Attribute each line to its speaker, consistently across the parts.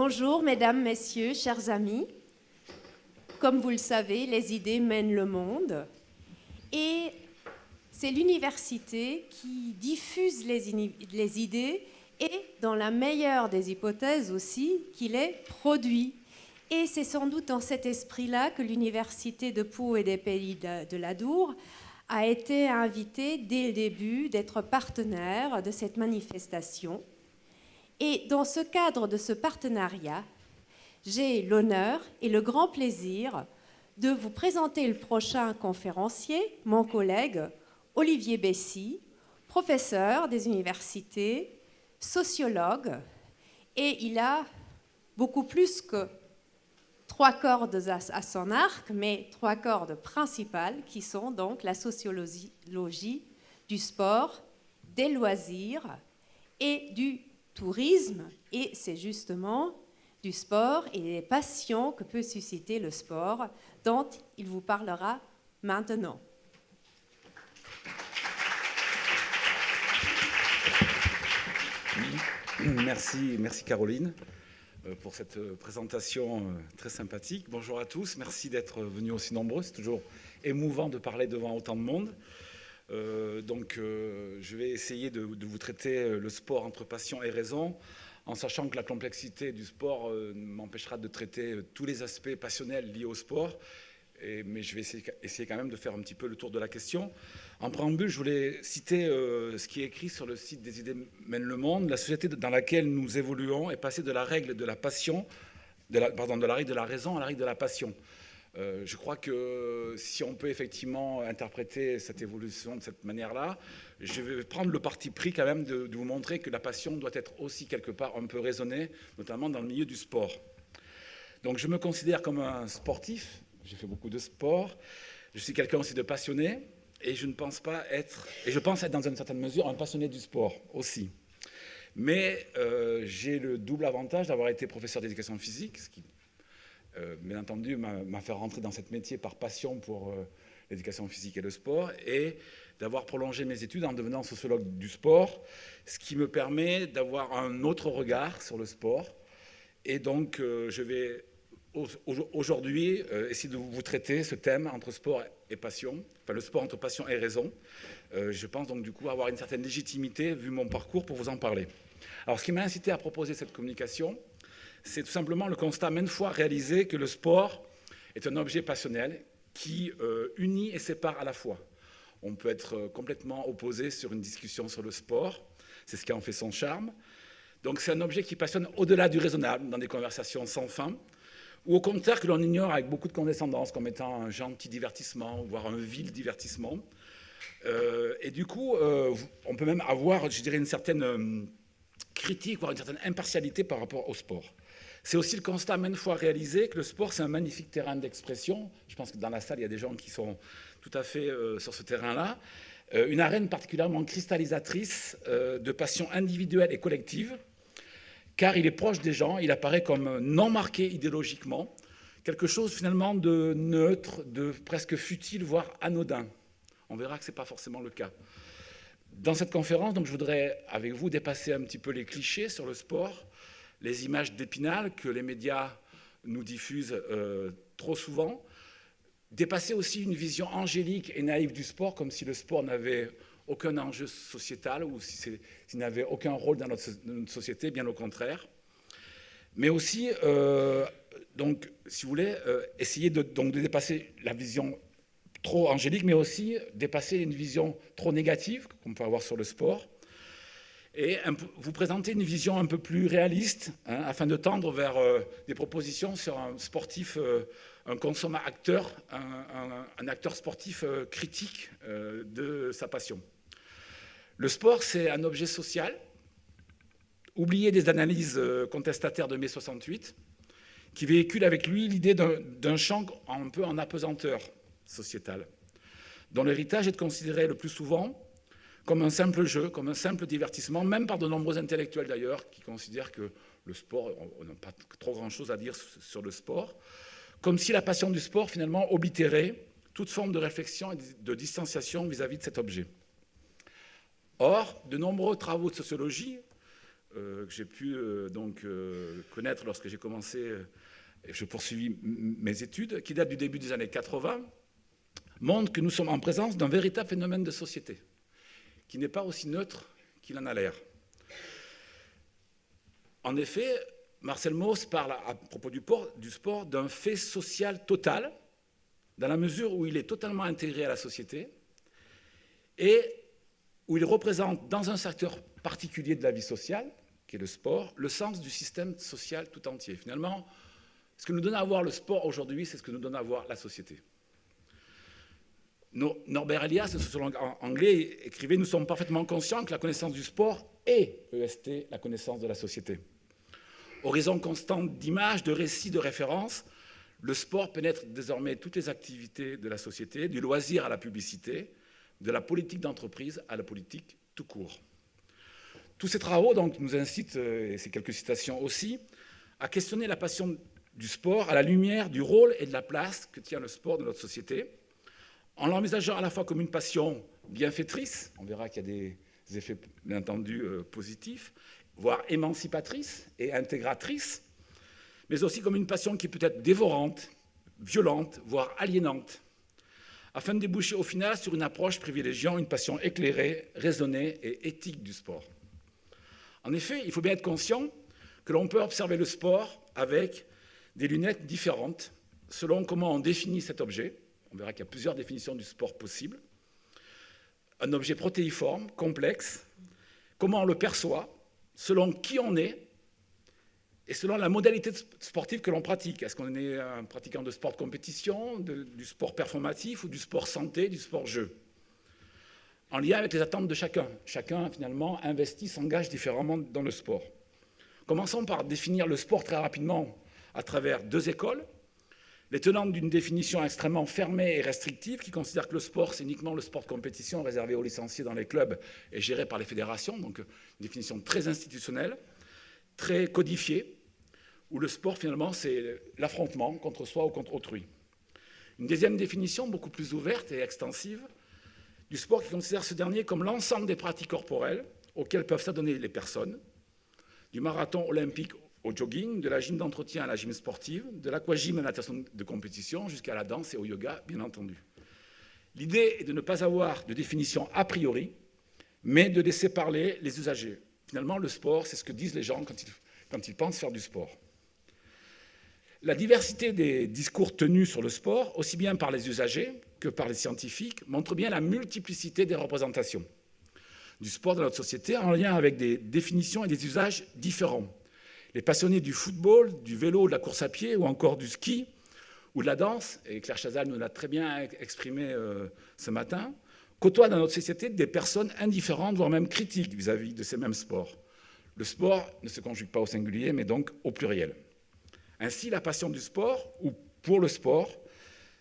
Speaker 1: Bonjour, mesdames, messieurs, chers amis. Comme vous le savez, les idées mènent le monde. Et c'est l'université qui diffuse les idées et, dans la meilleure des hypothèses aussi, qui les produit. Et c'est sans doute dans cet esprit-là que l'Université de Pau et des Pays de l'Adour a été invitée dès le début d'être partenaire de cette manifestation. Et dans ce cadre de ce partenariat, j'ai l'honneur et le grand plaisir de vous présenter le prochain conférencier, mon collègue Olivier Bessy, professeur des universités, sociologue, et il a beaucoup plus que 3 cordes à son arc, mais 3 cordes principales qui sont donc la sociologie du sport, des loisirs et du tourisme. Et c'est justement du sport et des passions que peut susciter le sport dont il vous parlera maintenant.
Speaker 2: Merci Caroline pour cette présentation très sympathique. Bonjour à tous, merci d'être venus aussi nombreux. C'est toujours émouvant de parler devant autant de monde. Je vais essayer de vous traiter le sport entre passion et raison, en sachant que la complexité du sport m'empêchera de traiter tous les aspects passionnels liés au sport. Mais je vais essayer quand même de faire un petit peu le tour de la question. En préambule, je voulais citer ce qui est écrit sur le site des idées mènent le monde. La société dans laquelle nous évoluons est passée de la règle de la passion, de la règle de la raison à la règle de la passion. Je crois que si on peut effectivement interpréter cette évolution de cette manière-là, je vais prendre le parti pris quand même de vous montrer que la passion doit être aussi quelque part un peu raisonnée, notamment dans le milieu du sport. Donc je me considère comme un sportif. J'ai fait beaucoup de sport, je suis quelqu'un aussi de passionné et je pense être dans une certaine mesure un passionné du sport aussi. Mais j'ai le double avantage d'avoir été professeur d'éducation physique, ce qui, bien entendu, m'a fait rentrer dans ce métier par passion pour l'éducation physique et le sport, et d'avoir prolongé mes études en devenant sociologue du sport, ce qui me permet d'avoir un autre regard sur le sport. Et donc, je vais aujourd'hui essayer de vous traiter ce thème entre sport et passion, enfin le sport entre passion et raison. Je pense donc du coup avoir une certaine légitimité vu mon parcours pour vous en parler. Alors ce qui m'a incité à proposer cette communication, c'est tout simplement le constat maintes fois réalisé que le sport est un objet passionnel qui unit et sépare à la fois. On peut être complètement opposé sur une discussion sur le sport, c'est ce qui en fait son charme. Donc c'est un objet qui passionne au-delà du raisonnable, dans des conversations sans fin, ou au contraire que l'on ignore avec beaucoup de condescendance comme étant un gentil divertissement, voire un vil divertissement. Et du coup, on peut même avoir, je dirais, une certaine critique, voire une certaine impartialité par rapport au sport. C'est aussi le constat maintes fois réalisé que le sport, c'est un magnifique terrain d'expression. Je pense que dans la salle, il y a des gens qui sont tout à fait sur ce terrain-là. Une arène particulièrement cristallisatrice de passions individuelles et collectives, car il est proche des gens, il apparaît comme non marqué idéologiquement, quelque chose finalement de neutre, de presque futile, voire anodin. On verra que ce n'est pas forcément le cas. Dans cette conférence, donc, je voudrais, avec vous, dépasser un petit peu les clichés sur le sport, les images d'Épinal que les médias nous diffusent trop souvent, dépasser aussi une vision angélique et naïve du sport, comme si le sport n'avait aucun enjeu sociétal ou s'il n'avait aucun rôle dans notre société, bien au contraire. Mais aussi, donc, si vous voulez, essayer de dépasser la vision trop angélique, mais aussi dépasser une vision trop négative qu'on peut avoir sur le sport, et vous présenter une vision un peu plus réaliste, hein, afin de tendre vers des propositions sur un sportif, un consommateur, un acteur sportif critique de sa passion. Le sport, c'est un objet social, oublié des analyses contestataires de mai 68, qui véhicule avec lui l'idée d'un champ un peu en apesanteur sociétale, dont l'héritage est de considérer le plus souvent comme un simple jeu, comme un simple divertissement, même par de nombreux intellectuels d'ailleurs, qui considèrent que le sport, on n'a pas trop grand-chose à dire sur le sport, comme si la passion du sport finalement oblitérait toute forme de réflexion et de distanciation vis-à-vis de cet objet. Or, de nombreux travaux de sociologie que j'ai pu connaître lorsque j'ai commencé et je poursuivis mes études, qui datent du début des années 80, montrent que nous sommes en présence d'un véritable phénomène de société, qui n'est pas aussi neutre qu'il en a l'air. En effet, Marcel Mauss parle à propos du sport d'un fait social total, dans la mesure où il est totalement intégré à la société et où il représente dans un secteur particulier de la vie sociale, qui est le sport, le sens du système social tout entier. Finalement, ce que nous donne à voir le sport aujourd'hui, c'est ce que nous donne à voir la société. Norbert Elias, un sociologue anglais, écrivait « Nous sommes parfaitement conscients que la connaissance du sport est, EST, la connaissance de la société. Horizon constant d'images, de récits, de références, le sport pénètre désormais toutes les activités de la société, du loisir à la publicité, de la politique d'entreprise à la politique tout court. » Tous ces travaux donc, nous incitent, et ces quelques citations aussi, à questionner la passion du sport à la lumière du rôle et de la place que tient le sport dans notre société, en l'envisageant à la fois comme une passion bienfaitrice, on verra qu'il y a des effets bien entendu positifs, voire émancipatrice et intégratrice, mais aussi comme une passion qui peut être dévorante, violente, voire aliénante, afin de déboucher au final sur une approche privilégiant une passion éclairée, raisonnée et éthique du sport. En effet, il faut bien être conscient que l'on peut observer le sport avec des lunettes différentes selon comment on définit cet objet. On verra qu'il y a plusieurs définitions du sport possibles. Un objet protéiforme, complexe, comment on le perçoit, selon qui on est et selon la modalité sportive que l'on pratique. Est-ce qu'on est un pratiquant de sport de compétition, du sport performatif ou du sport santé, du sport jeu? En lien avec les attentes de chacun. Chacun, finalement, investit, s'engage différemment dans le sport. Commençons par définir le sport très rapidement à travers deux écoles. Les tenantes d'une définition extrêmement fermée et restrictive qui considère que le sport, c'est uniquement le sport de compétition réservé aux licenciés dans les clubs et géré par les fédérations, donc une définition très institutionnelle, très codifiée, où le sport, finalement, c'est l'affrontement contre soi ou contre autrui. Une deuxième définition, beaucoup plus ouverte et extensive, du sport qui considère ce dernier comme l'ensemble des pratiques corporelles auxquelles peuvent s'adonner les personnes, du marathon olympique au jogging, de la gym d'entretien à la gym sportive, de l'aquagym à la natation de compétition, jusqu'à la danse et au yoga, bien entendu. L'idée est de ne pas avoir de définition a priori, mais de laisser parler les usagers. Finalement, le sport, c'est ce que disent les gens quand ils pensent faire du sport. La diversité des discours tenus sur le sport, aussi bien par les usagers que par les scientifiques, montre bien la multiplicité des représentations du sport dans notre société en lien avec des définitions et des usages différents. Les passionnés du football, du vélo, de la course à pied ou encore du ski ou de la danse, et Claire Chazal nous l'a très bien exprimé ce matin, côtoient dans notre société des personnes indifférentes, voire même critiques vis-à-vis de ces mêmes sports. Le sport ne se conjugue pas au singulier, mais donc au pluriel. Ainsi, la passion du sport, ou pour le sport,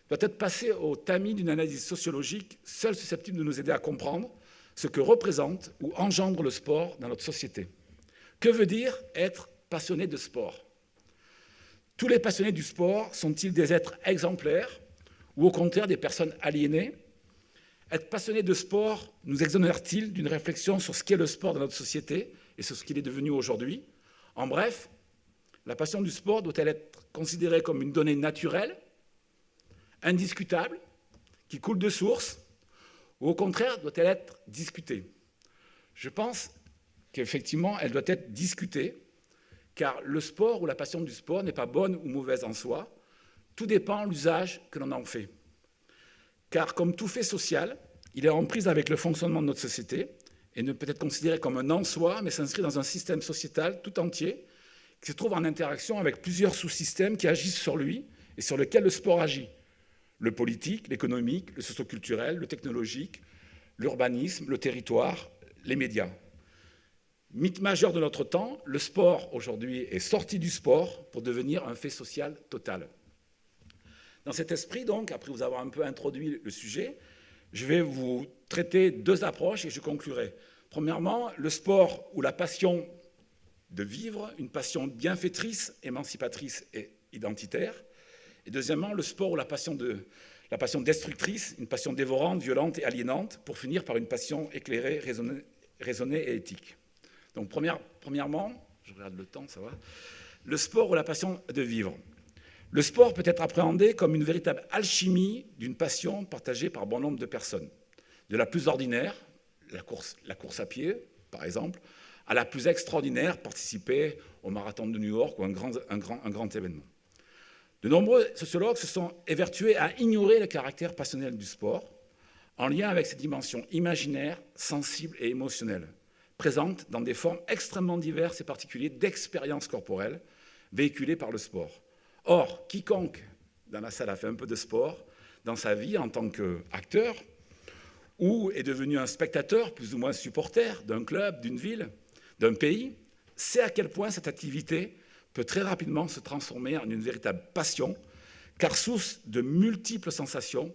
Speaker 2: doit être passée au tamis d'une analyse sociologique seule susceptible de nous aider à comprendre ce que représente ou engendre le sport dans notre société. Que veut dire être passionné de sport? Tous les passionnés du sport sont-ils des êtres exemplaires ou au contraire des personnes aliénées? Être passionné de sport nous exonère-t-il d'une réflexion sur ce qu'est le sport dans notre société et sur ce qu'il est devenu aujourd'hui? En bref, la passion du sport doit-elle être considérée comme une donnée naturelle, indiscutable, qui coule de source, ou au contraire doit-elle être discutée? Je pense qu'effectivement, elle doit être discutée, car le sport ou la passion du sport n'est pas bonne ou mauvaise en soi, tout dépend de l'usage que l'on en fait. Car comme tout fait social, il est en prise avec le fonctionnement de notre société et ne peut être considéré comme un en-soi, mais s'inscrit dans un système sociétal tout entier qui se trouve en interaction avec plusieurs sous-systèmes qui agissent sur lui et sur lesquels le sport agit. Le politique, l'économique, le socio-culturel, le technologique, l'urbanisme, le territoire, les médias. Mythe majeur de notre temps, le sport aujourd'hui est sorti du sport pour devenir un fait social total. Dans cet esprit, donc, après vous avoir un peu introduit le sujet, je vais vous traiter deux approches et je conclurai. Premièrement, le sport ou la passion de vivre, une passion bienfaitrice, émancipatrice et identitaire. Et deuxièmement, le sport ou la passion destructrice, une passion dévorante, violente et aliénante, pour finir par une passion éclairée, raisonnée et éthique. Donc premièrement, je regarde le temps, ça va. Le sport ou la passion de vivre. Le sport peut être appréhendé comme une véritable alchimie d'une passion partagée par bon nombre de personnes. De la plus ordinaire, la course à pied, par exemple, à la plus extraordinaire, participer au marathon de New York ou un grand événement. De nombreux sociologues se sont évertués à ignorer le caractère passionnel du sport, en lien avec ses dimensions imaginaires, sensibles et émotionnelles, présentes dans des formes extrêmement diverses et particulières d'expériences corporelles véhiculées par le sport. Or, quiconque dans la salle a fait un peu de sport dans sa vie en tant qu'acteur ou est devenu un spectateur, plus ou moins supporter d'un club, d'une ville, d'un pays, sait à quel point cette activité peut très rapidement se transformer en une véritable passion, car source de multiples sensations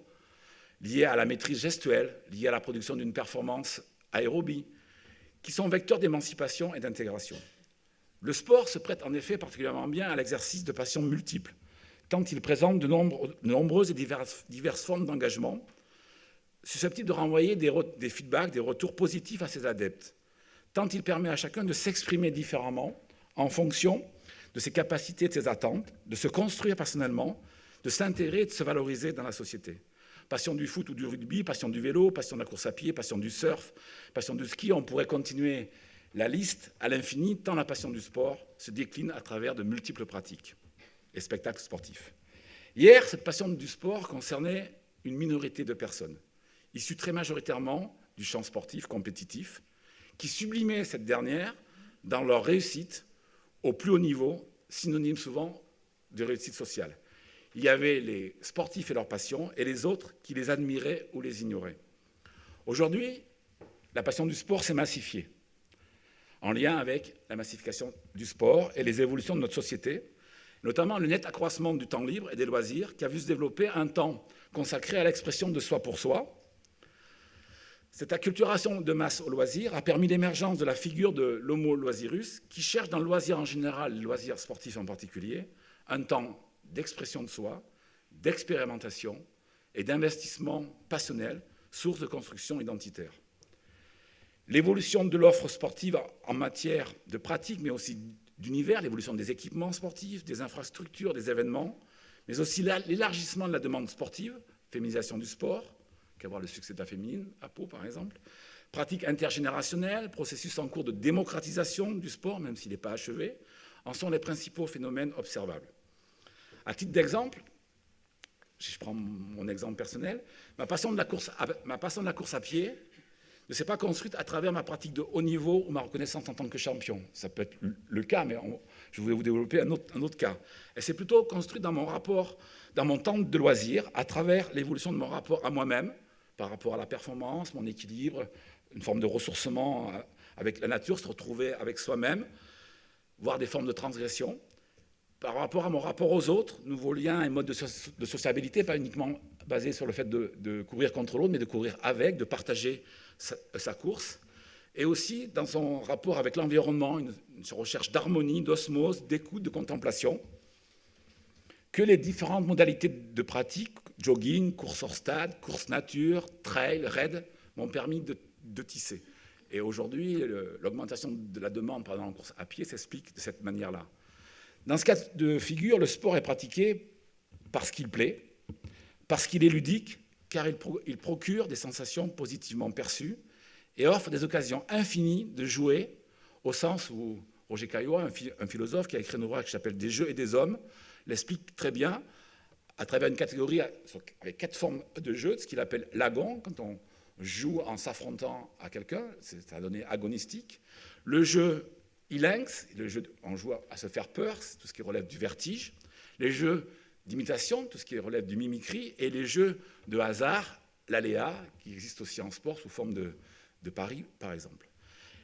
Speaker 2: liées à la maîtrise gestuelle, liées à la production d'une performance aérobie, qui sont vecteurs d'émancipation et d'intégration. Le sport se prête en effet particulièrement bien à l'exercice de passions multiples, tant il présente de nombreuses et diverses formes d'engagement, susceptibles de renvoyer des feedbacks, des retours positifs à ses adeptes, tant il permet à chacun de s'exprimer différemment en fonction de ses capacités et de ses attentes, de se construire personnellement, de s'intégrer et de se valoriser dans la société. Passion du foot ou du rugby, passion du vélo, passion de la course à pied, passion du surf, passion du ski, on pourrait continuer la liste à l'infini, tant la passion du sport se décline à travers de multiples pratiques et spectacles sportifs. Hier, cette passion du sport concernait une minorité de personnes, issues très majoritairement du champ sportif compétitif, qui sublimaient cette dernière dans leur réussite au plus haut niveau, synonyme souvent de réussite sociale. Il y avait les sportifs et leur passion, et les autres qui les admiraient ou les ignoraient. Aujourd'hui, la passion du sport s'est massifiée, en lien avec la massification du sport et les évolutions de notre société, notamment le net accroissement du temps libre et des loisirs, qui a vu se développer un temps consacré à l'expression de soi pour soi. Cette acculturation de masse au loisir a permis l'émergence de la figure de l'homo loisirus, qui cherche dans le loisir en général, le loisir sportif en particulier, un temps d'expression de soi, d'expérimentation et d'investissement passionnel, source de construction identitaire. L'évolution de l'offre sportive en matière de pratique, mais aussi d'univers, l'évolution des équipements sportifs, des infrastructures, des événements, mais aussi l'élargissement de la demande sportive, féminisation du sport, qu'à voir le succès de la féminine, à Pau par exemple, pratique intergénérationnelle, processus en cours de démocratisation du sport, même s'il n'est pas achevé, en sont les principaux phénomènes observables. À titre d'exemple, si je prends mon exemple personnel, ma passion de la course à pied ne s'est pas construite à travers ma pratique de haut niveau ou ma reconnaissance en tant que champion. Ça peut être le cas, mais je voulais vous développer un autre cas. Elle s'est plutôt construite dans mon temps de loisir, à travers l'évolution de mon rapport à moi-même, par rapport à la performance, mon équilibre, une forme de ressourcement avec la nature, se retrouver avec soi-même, voire des formes de transgression, par rapport à mon rapport aux autres, nouveaux liens et modes de sociabilité, pas uniquement basés sur le fait de courir contre l'autre, mais de courir avec, de partager sa course, et aussi dans son rapport avec l'environnement, une recherche d'harmonie, d'osmose, d'écoute, de contemplation, que les différentes modalités de pratique, jogging, course hors stade, course nature, trail, raid, m'ont permis de tisser. Et aujourd'hui, l'augmentation de la demande, par exemple, en course à pied, s'explique de cette manière-là. Dans ce cas de figure, le sport est pratiqué parce qu'il plaît, parce qu'il est ludique, car il procure des sensations positivement perçues et offre des occasions infinies de jouer, au sens où Roger Caillois, un philosophe qui a écrit un ouvrage qui s'appelle « Des jeux et des hommes », l'explique très bien à travers une catégorie avec 4 formes de jeu, ce qu'il appelle l'agon, quand on joue en s'affrontant à quelqu'un, c'est à donner agonistique. Le jeu ilinx, le jeu on joue à se faire peur, c'est tout ce qui relève du vertige. Les jeux d'imitation, tout ce qui relève du mimicry, et les jeux de hasard, l'aléa, qui existe aussi en sport sous forme de paris, par exemple.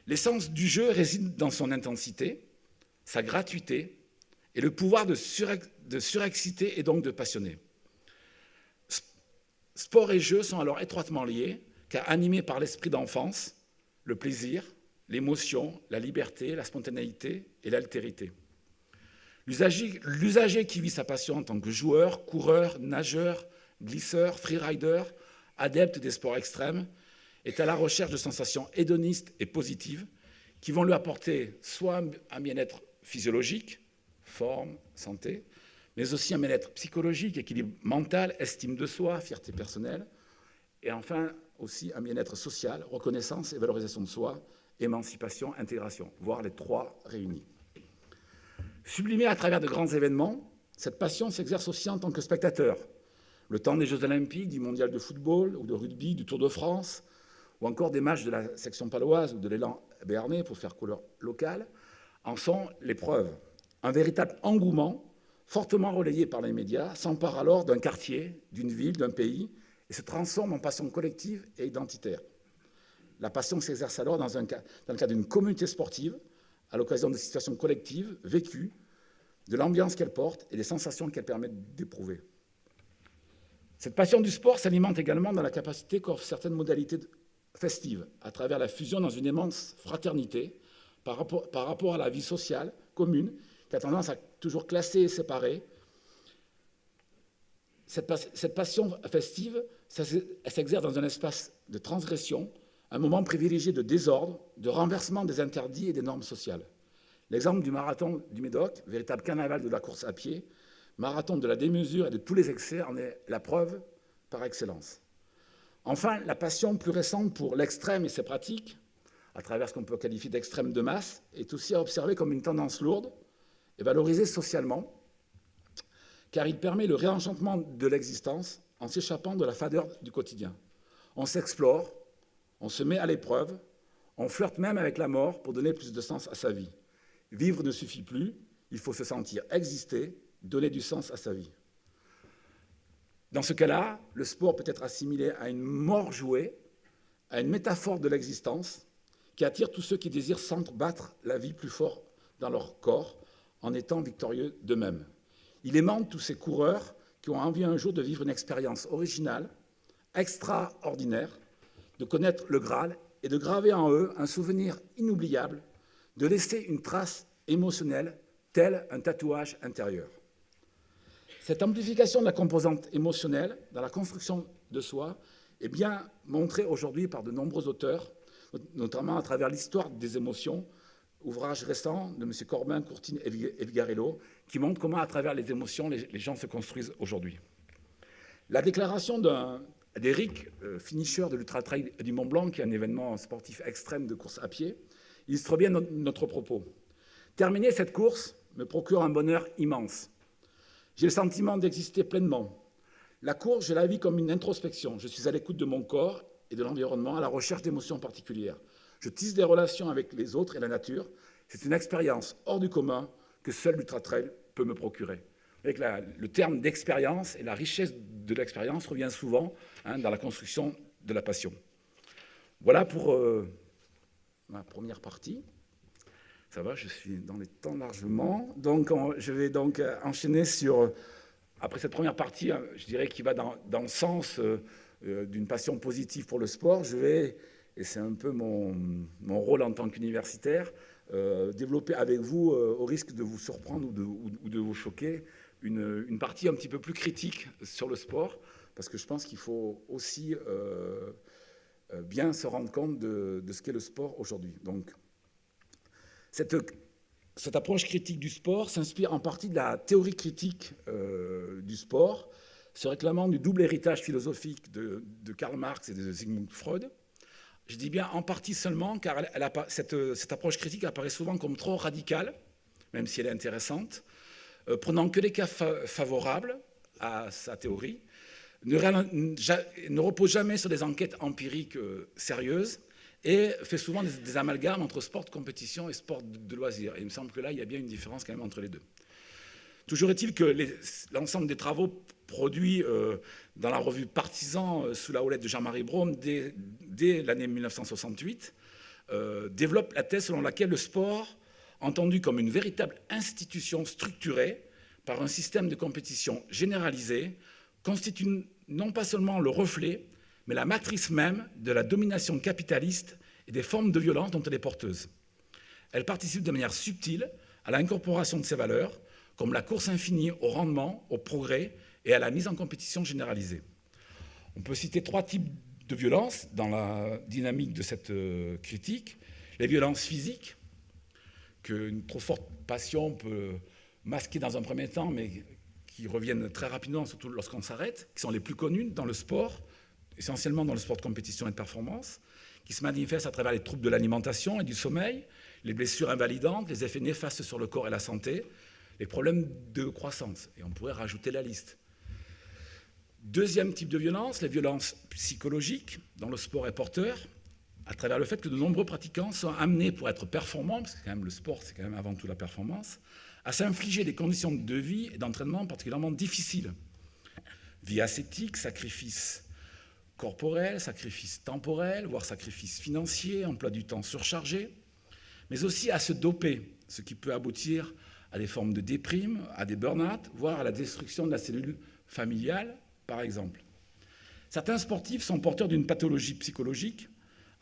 Speaker 2: L'essence du jeu réside dans son intensité, sa gratuité, et le pouvoir de surexciter et donc de passionner. Sport et jeu sont alors étroitement liés, car animés par l'esprit d'enfance, le plaisir, l'émotion, la liberté, la spontanéité et l'altérité. L'usager qui vit sa passion en tant que joueur, coureur, nageur, glisseur, freerider, adepte des sports extrêmes, est à la recherche de sensations hédonistes et positives qui vont lui apporter soit un bien-être physiologique, forme, santé, mais aussi un bien-être psychologique, équilibre mental, estime de soi, fierté personnelle, et enfin aussi un bien-être social, reconnaissance et valorisation de soi, émancipation, intégration, voire les trois réunis. Sublimée à travers de grands événements, cette passion s'exerce aussi en tant que spectateur. Le temps des Jeux Olympiques, du Mondial de football ou de rugby, du Tour de France, ou encore des matchs de la section paloise ou de l'élan béarnais pour faire couleur locale, en sont les preuves. Un véritable engouement, fortement relayé par les médias, s'empare alors d'un quartier, d'une ville, d'un pays, et se transforme en passion collective et identitaire. La passion s'exerce alors dans le cadre d'une communauté sportive, à l'occasion de situations collectives, vécues, de l'ambiance qu'elle porte et des sensations qu'elle permet d'éprouver. Cette passion du sport s'alimente également dans la capacité qu'offrent certaines modalités festives, à travers la fusion dans une immense fraternité par rapport à la vie sociale commune, qui a tendance à toujours classer et séparer. Cette passion festive, elle s'exerce dans un espace de transgression, un moment privilégié de désordre, de renversement des interdits et des normes sociales. L'exemple du marathon du Médoc, véritable carnaval de la course à pied, marathon de la démesure et de tous les excès, en est la preuve par excellence. Enfin, la passion plus récente pour l'extrême et ses pratiques, à travers ce qu'on peut qualifier d'extrême de masse, est aussi à observer comme une tendance lourde et valorisée socialement, car il permet le réenchantement de l'existence en s'échappant de la fadeur du quotidien. On s'explore, on se met à l'épreuve, on flirte même avec la mort pour donner plus de sens à sa vie. Vivre ne suffit plus, il faut se sentir exister, donner du sens à sa vie. Dans ce cas-là, le sport peut être assimilé à une mort jouée, à une métaphore de l'existence qui attire tous ceux qui désirent sentir battre la vie plus fort dans leur corps en étant victorieux d'eux-mêmes. Il aimante tous ces coureurs qui ont envie un jour de vivre une expérience originale, extraordinaire, de connaître le Graal et de graver en eux un souvenir inoubliable, de laisser une trace émotionnelle tel un tatouage intérieur. Cette amplification de la composante émotionnelle dans la construction de soi est bien montrée aujourd'hui par de nombreux auteurs, notamment à travers l'histoire des émotions, ouvrage récent de M. Corbin, Courtine et Vigarello, qui montre comment, à travers les émotions, les gens se construisent aujourd'hui. La déclaration d'Éric, finisher de l'Ultra-Trail du Mont-Blanc, qui est un événement sportif extrême de course à pied, illustre bien notre propos. Terminer cette course me procure un bonheur immense. J'ai le sentiment d'exister pleinement. La course, je la vis comme une introspection. Je suis à l'écoute de mon corps et de l'environnement, à la recherche d'émotions particulières. Je tisse des relations avec les autres et la nature. C'est une expérience hors du commun que seul l'Ultra-Trail peut me procurer. Avec le terme d'expérience et la richesse de l'expérience revient souvent dans la construction de la passion. Voilà pour ma première partie. Ça va, je suis dans les temps largement. Donc, je vais donc enchaîner sur, après cette première partie, je dirais qui va dans le sens d'une passion positive pour le sport. Je vais, et c'est un peu mon rôle en tant qu'universitaire, développer avec vous, au risque de vous surprendre ou de vous choquer, une partie un petit peu plus critique sur le sport, parce que je pense qu'il faut aussi bien se rendre compte de ce qu'est le sport aujourd'hui. Donc, cette approche critique du sport s'inspire en partie de la théorie critique du sport, se réclamant du double héritage philosophique de Karl Marx et de Sigmund Freud. Je dis bien en partie seulement, car cette approche critique apparaît souvent comme trop radicale, même si elle est intéressante, prenant que les cas favorables à sa théorie, ne repose jamais sur des enquêtes empiriques sérieuses, et fait souvent des amalgames entre sport de compétition et sport de loisir. Et il me semble que là, il y a bien une différence quand même entre les deux. Toujours est-il que l'ensemble des travaux produits dans la revue Partisan sous la houlette de Jean-Marie Braun dès l'année 1968 développent la thèse selon laquelle le sport, entendu comme une véritable institution structurée par un système de compétition généralisé, constitue non pas seulement le reflet, mais la matrice même de la domination capitaliste et des formes de violence dont elle est porteuse. Elle participe de manière subtile à l'incorporation de ces valeurs, comme la course infinie au rendement, au progrès et à la mise en compétition généralisée. On peut citer 3 types de violences dans la dynamique de cette critique. Les violences physiques, qu'une trop forte passion peut masquer dans un premier temps, mais qui reviennent très rapidement, surtout lorsqu'on s'arrête, qui sont les plus connues dans le sport, essentiellement dans le sport de compétition et de performance, qui se manifestent à travers les troubles de l'alimentation et du sommeil, les blessures invalidantes, les effets néfastes sur le corps et la santé, les problèmes de croissance. Et on pourrait rajouter la liste. Deuxième type de violence, les violences psychologiques, dont le sport est porteur, à travers le fait que de nombreux pratiquants sont amenés pour être performants, parce que quand même le sport, c'est quand même avant tout la performance, à s'infliger des conditions de vie et d'entraînement particulièrement difficiles. Vie ascétique, sacrifice corporel, sacrifice temporel, voire sacrifice financier, emploi du temps surchargé, mais aussi à se doper, ce qui peut aboutir à des formes de déprime, à des burn-out, voire à la destruction de la cellule familiale, par exemple. Certains sportifs sont porteurs d'une pathologie psychologique,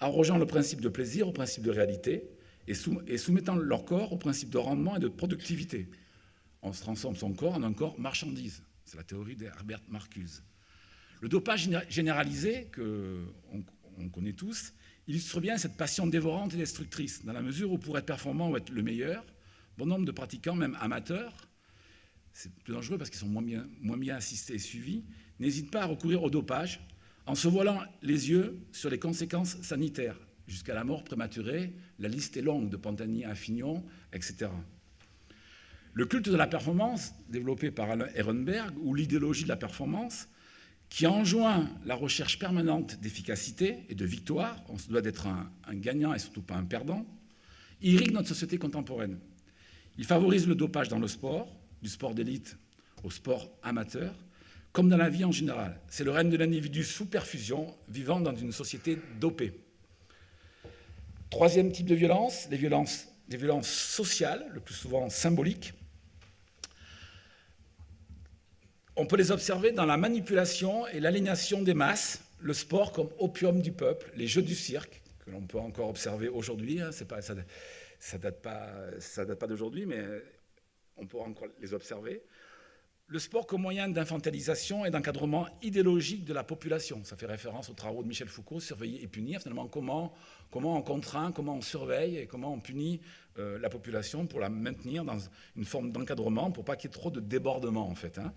Speaker 2: arrogeant le principe de plaisir au principe de réalité et soumettant leur corps au principe de rendement et de productivité. On se transforme son corps en un corps marchandise. C'est la théorie d'Herbert Marcuse. Le dopage généralisé, qu'on connaît tous, illustre bien cette passion dévorante et destructrice, dans la mesure où pour être performant ou être le meilleur, bon nombre de pratiquants, même amateurs, c'est plus dangereux parce qu'ils sont moins bien assistés et suivis, n'hésitent pas à recourir au dopage en se voilant les yeux sur les conséquences sanitaires, jusqu'à la mort prématurée. La liste est longue, de Pantani à Fignon, etc. Le culte de la performance, développé par Alain Ehrenberg, ou l'idéologie de la performance, qui enjoint la recherche permanente d'efficacité et de victoire, on se doit d'être un gagnant et surtout pas un perdant, irrigue notre société contemporaine. Il favorise le dopage dans le sport, du sport d'élite au sport amateur, comme dans la vie en général. C'est le règne de l'individu sous perfusion, vivant dans une société dopée. Troisième type de violence, les violences sociales, le plus souvent symboliques. On peut les observer dans la manipulation et l'aliénation des masses, le sport comme opium du peuple, les jeux du cirque, que l'on peut encore observer aujourd'hui, hein, ça date pas d'aujourd'hui, mais on pourra encore les observer. Le sport comme moyen d'infantilisation et d'encadrement idéologique de la population. Ça fait référence aux travaux de Michel Foucault, surveiller et punir, finalement, comment on contraint, comment on surveille et comment on punit la population pour la maintenir dans une forme d'encadrement, pour pas qu'il y ait trop de débordement, en fait. Hein.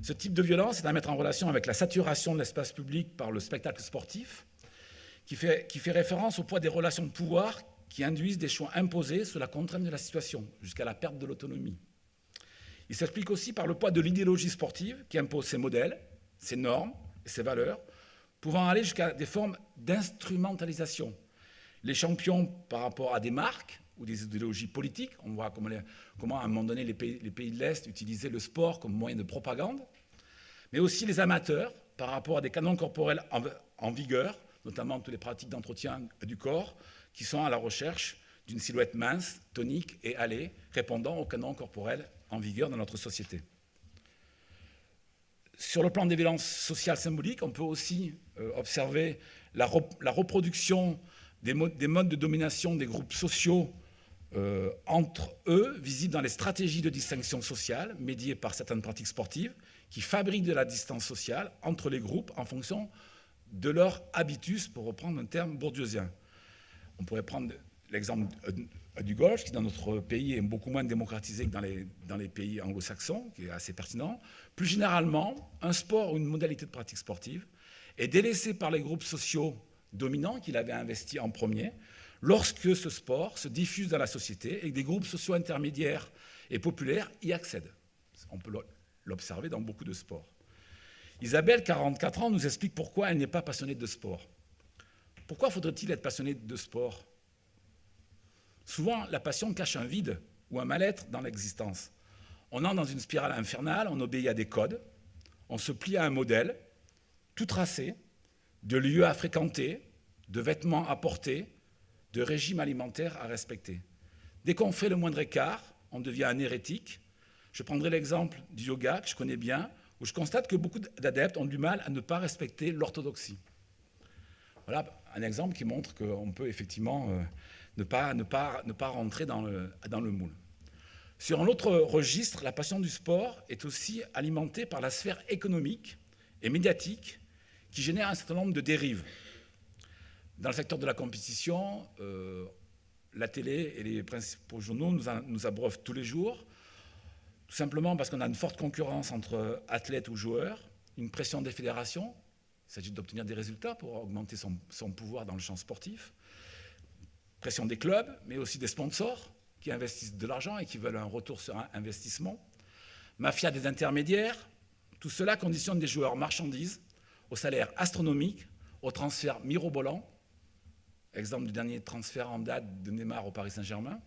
Speaker 2: Ce type de violence est à mettre en relation avec la saturation de l'espace public par le spectacle sportif, qui fait référence au poids des relations de pouvoir qui induisent des choix imposés sous la contrainte de la situation, jusqu'à la perte de l'autonomie. Il s'explique aussi par le poids de l'idéologie sportive qui impose ses modèles, ses normes et ses valeurs, pouvant aller jusqu'à des formes d'instrumentalisation. Les champions par rapport à des marques ou des idéologies politiques, on voit comment à un moment donné les pays de l'Est utilisaient le sport comme moyen de propagande, mais aussi les amateurs par rapport à des canons corporels en vigueur, notamment toutes les pratiques d'entretien du corps, qui sont à la recherche d'une silhouette mince, tonique et hâlée, répondant aux canons corporels en vigueur dans notre société. Sur le plan des violences sociales symboliques, on peut aussi observer la reproduction des modes de domination des groupes sociaux entre eux, visibles dans les stratégies de distinction sociale médiées par certaines pratiques sportives, qui fabriquent de la distance sociale entre les groupes en fonction de leur habitus, pour reprendre un terme bourdieusien. On pourrait prendre l'exemple du golf, qui dans notre pays est beaucoup moins démocratisé que dans les pays anglo-saxons, qui est assez pertinent. Plus généralement, un sport ou une modalité de pratique sportive est délaissé par les groupes sociaux dominants qu'il avait investis en premier, lorsque ce sport se diffuse dans la société et que des groupes sociaux intermédiaires et populaires y accèdent. On peut l'observer dans beaucoup de sports. Isabelle, 44 ans, nous explique pourquoi elle n'est pas passionnée de sport. Pourquoi faudrait-il être passionné de sport ? Souvent, la passion cache un vide ou un mal-être dans l'existence. On entre dans une spirale infernale, on obéit à des codes, on se plie à un modèle, tout tracé, de lieux à fréquenter, de vêtements à porter, de régime alimentaire à respecter. Dès qu'on fait le moindre écart, on devient un hérétique. Je prendrai l'exemple du yoga, que je connais bien, où je constate que beaucoup d'adeptes ont du mal à ne pas respecter l'orthodoxie. Voilà un exemple qui montre qu'on peut effectivement ne pas rentrer dans le moule. Sur un autre registre, la passion du sport est aussi alimentée par la sphère économique et médiatique qui génère un certain nombre de dérives. Dans le secteur de la compétition, la télé et les principaux journaux nous abreuvent tous les jours, tout simplement parce qu'on a une forte concurrence entre athlètes ou joueurs, une pression des fédérations, il s'agit d'obtenir des résultats pour augmenter son pouvoir dans le champ sportif, pression des clubs, mais aussi des sponsors qui investissent de l'argent et qui veulent un retour sur un investissement, mafia des intermédiaires, tout cela conditionne des joueurs marchandises au salaire astronomique, au transfert mirobolant, exemple du dernier transfert en date de Neymar au Paris Saint-Germain,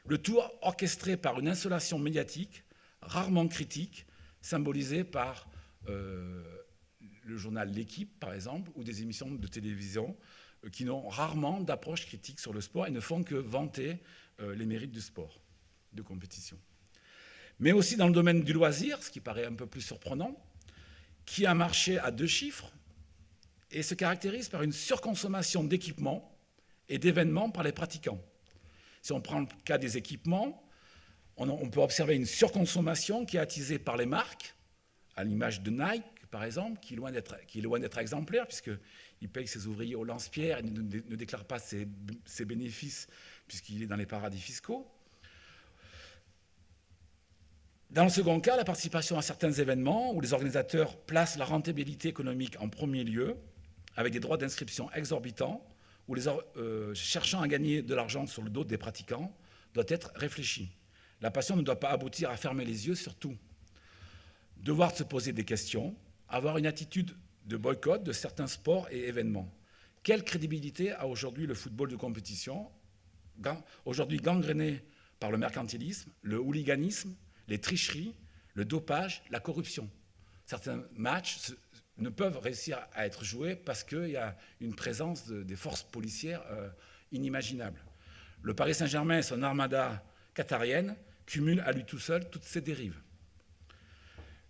Speaker 2: le tout orchestré par une insolation médiatique, rarement critique, symbolisée par le journal L'Équipe, par exemple, ou des émissions de télévision qui n'ont rarement d'approche critique sur le sport et ne font que vanter les mérites du sport de compétition. Mais aussi dans le domaine du loisir, ce qui paraît un peu plus surprenant, qui a un marché à 2 chiffres et se caractérise par une surconsommation d'équipements et d'événements par les pratiquants. Si on prend le cas des équipements, on peut observer une surconsommation qui est attisée par les marques, à l'image de Nike, par exemple, qui est loin d'être exemplaire, puisqu'il paye ses ouvriers au lance-pierre et ne déclare pas ses bénéfices, puisqu'il est dans les paradis fiscaux. Dans le second cas, la participation à certains événements où les organisateurs placent la rentabilité économique en premier lieu, avec des droits d'inscription exorbitants, où cherchant à gagner de l'argent sur le dos des pratiquants, doit être réfléchi. La passion ne doit pas aboutir à fermer les yeux sur tout. Devoir se poser des questions, avoir une attitude de boycott de certains sports et événements. Quelle crédibilité a aujourd'hui le football de compétition, aujourd'hui gangréné par le mercantilisme, le hooliganisme, les tricheries, le dopage, la corruption? Certains matchs ne peuvent réussir à être joués parce qu'il y a une présence des forces policières inimaginables. Le Paris Saint-Germain et son armada qatarienne cumulent à lui tout seul toutes ces dérives.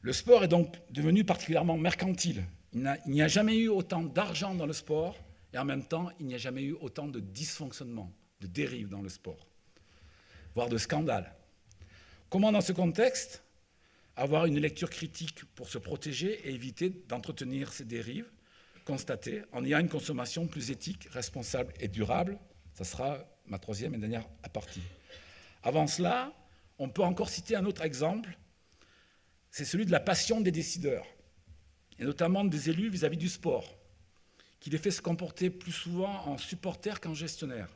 Speaker 2: Le sport est donc devenu particulièrement mercantile. Il n'y a jamais eu autant d'argent dans le sport et en même temps, il n'y a jamais eu autant de dysfonctionnement, de dérives dans le sport, voire de scandales. Comment, dans ce contexte, avoir une lecture critique pour se protéger et éviter d'entretenir ces dérives constatées en ayant une consommation plus éthique, responsable et durable? Ça sera ma troisième et dernière partie. Avant cela, on peut encore citer un autre exemple, c'est celui de la passion des décideurs, et notamment des élus vis-à-vis du sport, qui les fait se comporter plus souvent en supporters qu'en gestionnaires.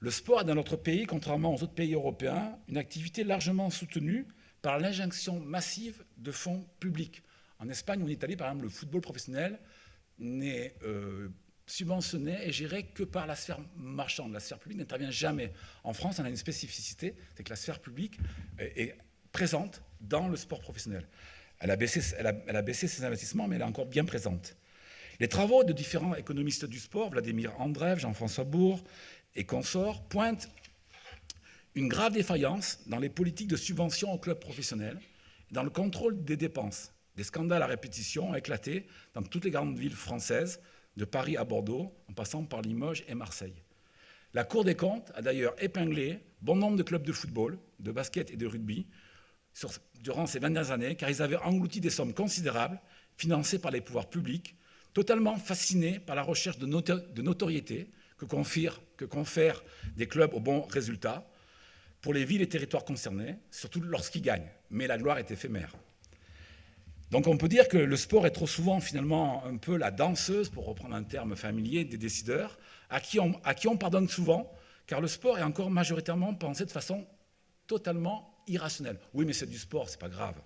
Speaker 2: Le sport est dans notre pays, contrairement aux autres pays européens, une activité largement soutenue par l'injection massive de fonds publics. En Espagne ou en Italie, par exemple, le football professionnel n'est subventionné et géré que par la sphère marchande. La sphère publique n'intervient jamais. En France, on a une spécificité, c'est que la sphère publique est présente dans le sport professionnel. Elle a baissé ses investissements, mais elle est encore bien présente. Les travaux de différents économistes du sport, Vladimir Andreev, Jean-François Bourg et consorts, pointent une grave défaillance dans les politiques de subvention aux clubs professionnels et dans le contrôle des dépenses. Des scandales à répétition ont éclaté dans toutes les grandes villes françaises, de Paris à Bordeaux, en passant par Limoges et Marseille. La Cour des comptes a d'ailleurs épinglé bon nombre de clubs de football, de basket et de rugby durant ces 20 dernières années, car ils avaient englouti des sommes considérables financées par les pouvoirs publics, totalement fascinés par la recherche de notoriété que confèrent des clubs aux bons résultats pour les villes et territoires concernés, surtout lorsqu'ils gagnent. Mais la gloire est éphémère. Donc on peut dire que le sport est trop souvent finalement un peu la danseuse, pour reprendre un terme familier, des décideurs, à qui on pardonne souvent, car le sport est encore majoritairement pensé de façon totalement irrationnelle. Oui, mais c'est du sport, c'est pas grave.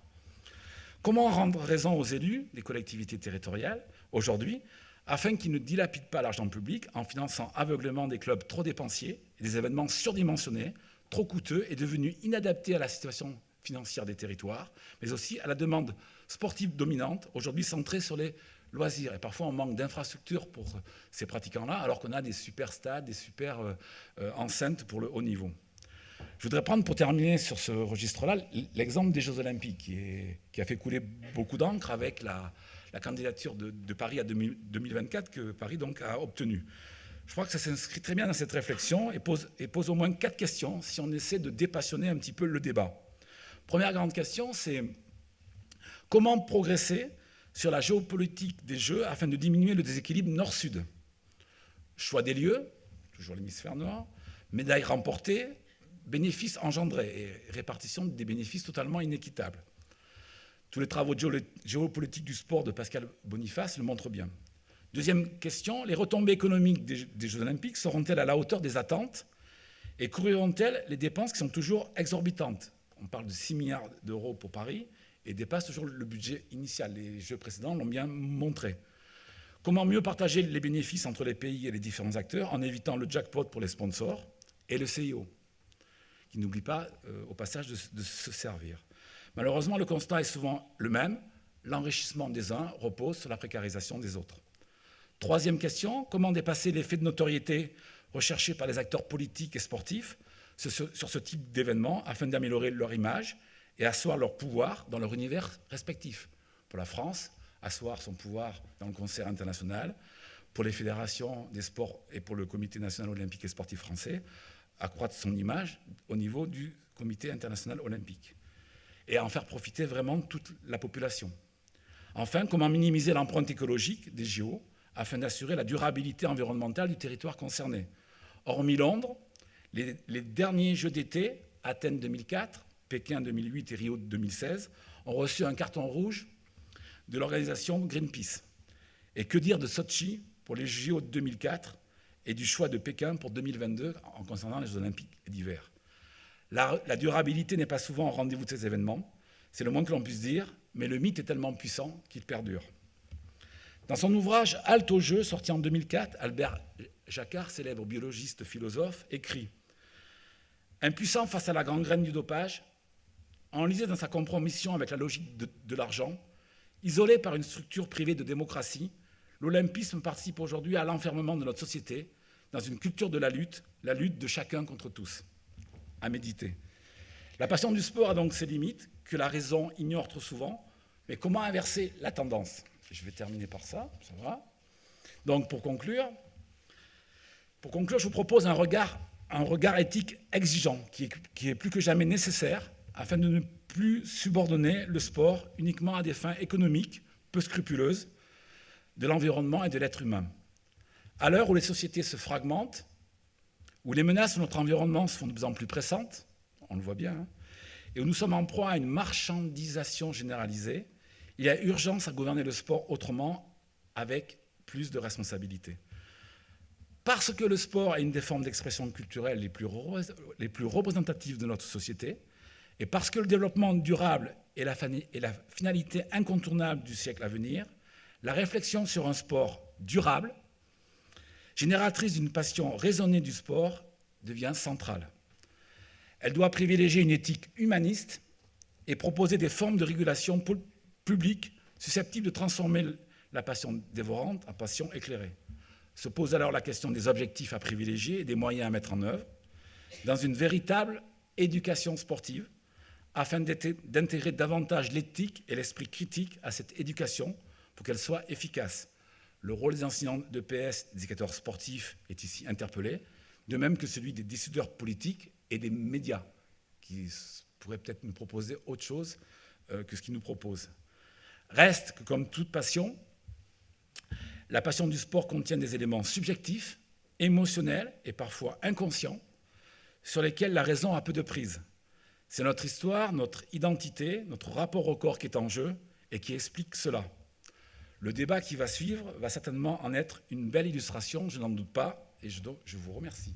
Speaker 2: Comment rendre raison aux élus des collectivités territoriales, aujourd'hui, afin qu'ils ne dilapident pas l'argent public en finançant aveuglément des clubs trop dépensiers et des événements surdimensionnés, trop coûteux et devenus inadaptés à la situation financière des territoires, mais aussi à la demande sportive dominante, aujourd'hui centrée sur les loisirs. Et parfois, on manque d'infrastructures pour ces pratiquants-là, alors qu'on a des super stades, des super enceintes pour le haut niveau. Je voudrais prendre, pour terminer sur ce registre-là, l'exemple des Jeux Olympiques, qui a fait couler beaucoup d'encre avec la candidature de Paris à 2024 que Paris donc a obtenue. Je crois que ça s'inscrit très bien dans cette réflexion et pose au moins 4 questions si on essaie de dépassionner un petit peu le débat. Première grande question, c'est comment progresser sur la géopolitique des Jeux afin de diminuer le déséquilibre nord-sud? Choix des lieux, toujours l'hémisphère nord, Médailles remportées, bénéfices engendrés et répartition des bénéfices totalement inéquitable. Tous les travaux géopolitiques du sport de Pascal Boniface le montrent bien. Deuxième question, les retombées économiques des Jeux Olympiques seront-elles à la hauteur des attentes et couvriront-elles les dépenses qui sont toujours exorbitantes? On parle de 6 milliards d'euros pour Paris et dépasse toujours le budget initial. Les Jeux précédents l'ont bien montré. Comment mieux partager les bénéfices entre les pays et les différents acteurs en évitant le jackpot pour les sponsors et le CIO, qui n'oublie pas au passage de se servir. Malheureusement, le constat est souvent le même. L'enrichissement des uns repose sur la précarisation des autres. Troisième question, comment dépasser l'effet de notoriété recherché par les acteurs politiques et sportifs sur ce type d'événements afin d'améliorer leur image et asseoir leur pouvoir dans leur univers respectif? Pour la France, asseoir son pouvoir dans le concert international, pour les fédérations des sports et pour le Comité national olympique et sportif français, accroître son image au niveau du Comité international olympique et en faire profiter vraiment toute la population. Enfin, comment minimiser l'empreinte écologique des JO afin d'assurer la durabilité environnementale du territoire concerné? Hormis Londres, les derniers Jeux d'été, Athènes 2004, Pékin 2008 et Rio 2016, ont reçu un carton rouge de l'organisation Greenpeace. Et que dire de Sochi pour les JO de 2004 et du choix de Pékin pour 2022 en concernant les Jeux olympiques d'hiver? La durabilité n'est pas souvent au rendez-vous de ces événements, c'est le moins que l'on puisse dire, mais le mythe est tellement puissant qu'il perdure. Dans son ouvrage « Halte aux Jeux », sorti en 2004, Albert Jacquard, célèbre biologiste philosophe, écrit « Impuissant face à la gangrène du dopage, enlisé dans sa compromission avec la logique de l'argent, isolé par une structure privée de démocratie, l'olympisme participe aujourd'hui à l'enfermement de notre société dans une culture de la lutte de chacun contre tous. » À méditer. La passion du sport a donc ses limites, que la raison ignore trop souvent, mais comment inverser la tendance? Je vais terminer par ça va. Donc pour conclure, je vous propose un regard éthique exigeant, qui est plus que jamais nécessaire, afin de ne plus subordonner le sport uniquement à des fins économiques, peu scrupuleuses, de l'environnement et de l'être humain. À l'heure où les sociétés se fragmentent, où les menaces sur notre environnement se font de plus en plus pressantes, on le voit bien, et où nous sommes en proie à une marchandisation généralisée, il y a urgence à gouverner le sport autrement, avec plus de responsabilité. Parce que le sport est une des formes d'expression culturelle les plus représentatives de notre société, et parce que le développement durable est la finalité incontournable du siècle à venir, la réflexion sur un sport durable, génératrice d'une passion raisonnée du sport, devient centrale. Elle doit privilégier une éthique humaniste et proposer des formes de régulation publique susceptibles de transformer la passion dévorante en passion éclairée. Se pose alors la question des objectifs à privilégier et des moyens à mettre en œuvre dans une véritable éducation sportive afin d'intégrer davantage l'éthique et l'esprit critique à cette éducation pour qu'elle soit efficace. Le rôle des enseignants de PS, des éducateurs sportifs, est ici interpellé, de même que celui des décideurs politiques et des médias, qui pourraient peut-être nous proposer autre chose que ce qu'ils nous proposent. Reste que, comme toute passion, la passion du sport contient des éléments subjectifs, émotionnels et parfois inconscients, sur lesquels la raison a peu de prise. C'est notre histoire, notre identité, notre rapport au corps qui est en jeu et qui explique cela. Le débat qui va suivre va certainement en être une belle illustration, je n'en doute pas, et je vous remercie.